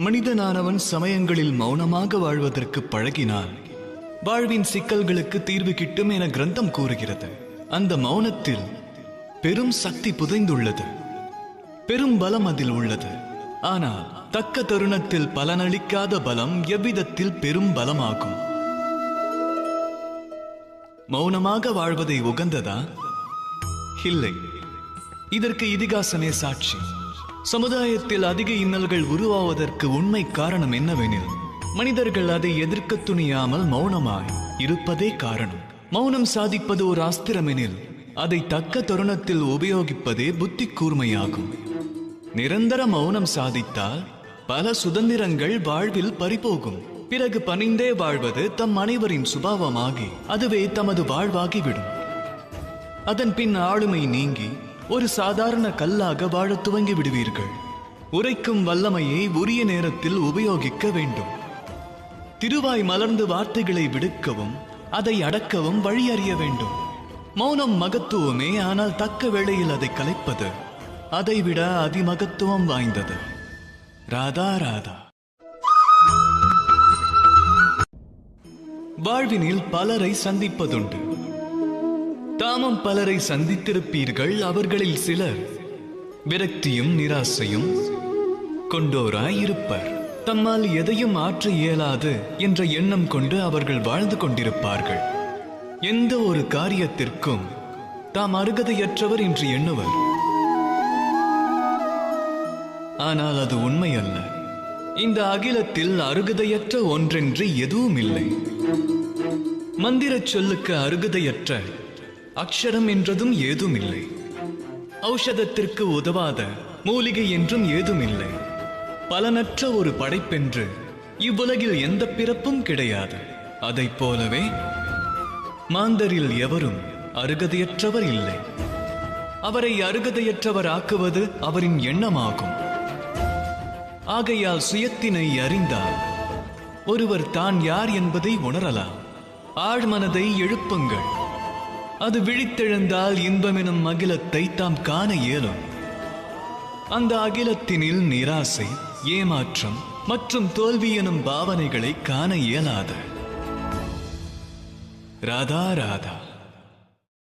மனிதனானவன் சமயங்களில் மௌனமாக வாழ்வதற்கு பழகினால் வாழ்வின் சிக்கல்களுக்கு தீர்வு கிட்டும் என கிரந்தம் கூறுகிறது. அந்த மௌனத்தில் பெரும் சக்தி புதைந்துள்ளது, பெரும் பலம் அதில் உள்ளது. ஆனால் தக்க தருணத்தில் பலனளிக்காத பலம் எவ்விதத்தில் பெரும் பலமாகும்? மௌனமாக வாழ்வதை உகந்ததா? இல்லை. இதற்கு இதிகாசமே சாட்சி. சமுதாயத்தில் அதிக இன்னல்கள் உருவாவதற்கு உண்மை காரணம் என்னவெனில், மனிதர்கள் அதை எதிர்க்க துணியாமல் மௌனமாய் இருப்பதே காரணம். மௌனம் சாதிப்பது ஒரு அஸ்திரமெனில் அதை தக்க தருணத்தில் உபயோகிப்பதே புத்தி கூர்மையாகும். நிரந்தர மௌனம் சாதித்தால் பல சுதந்திரங்கள் வாழ்வில் பறிபோகும். பிறகு பணிந்தே வாழ்வது தம் அனைவரின் சுபாவமாகி அதுவே தமது வாழ்வாகிவிடும். அதன் பின் ஆளுமை நீங்கி ஒரு சாதாரண கல்லாக வாழ துவங்கி விடுவீர்கள். உரைக்கும் வல்லமையை உரிய நேரத்தில் உபயோகிக்க வேண்டும். திருவாய் மலர்ந்து வார்த்தைகளை விடுக்கவும் அதை அடக்கவும் வழி அறிய வேண்டும். மௌனம் மகத்துவமே, ஆனால் தக்க வேளையில் அதை கலைப்பது அதைவிட அதிமகத்துவம் வாய்ந்தது. ராதா ராதா. வாழ்வினில் பலரை சந்திப்பதுண்டு. தாமும் பலரை சந்தித்திருப்பீர்கள். அவர்களில் சிலர் விரக்தியும் நிராசையும் கொண்டோராய் இருப்பர். தம்மால் எதையும் ஆற்ற இயலாது என்ற எண்ணம் கொண்டு அவர்கள் வாழ்ந்து கொண்டிருப்பார்கள். எந்த ஒரு காரியத்திற்கும் தாம் அருகதையற்றவர் என்று எண்ணுவர். ஆனால் அது உண்மை அல்ல. இந்த அகிலத்தில் அருகதையற்ற ஒன்றென்று எதுவும் இல்லை. மந்திர சொல்லுக்கு அருகதையற்ற அக்ஷரம் என்றதும் ஏதும் இல்லை. ஔஷதத்திற்கு உதவாத மூலிகை என்றும் ஏதும் இல்லை. பலனற்ற ஒரு படைப்பென்று இவ்வுலகில் எந்த பிறப்பும் கிடையாது. அதைப் போலவே மாந்தரில் எவரும் அருகதையற்றவர் இல்லை. அவரை அருகதையற்றவர் ஆக்குவது அவரின் எண்ணமாகும். ஆகையால் சுயத்தினை அறிந்தால் ஒருவர் தான் யார் என்பதை உணரலாம். ஆழ்மனதை எழுப்புங்கள். அது விழித்தெழுந்தால் இன்பமெனும் அகிலத்தை தாம் காண இயலும். அந்த அகிலத்தினில் நிராசை, ஏமாற்றம் மற்றும் தோல்வி எனும் பாவனைகளை காண இயலாது. ராதா ராதா.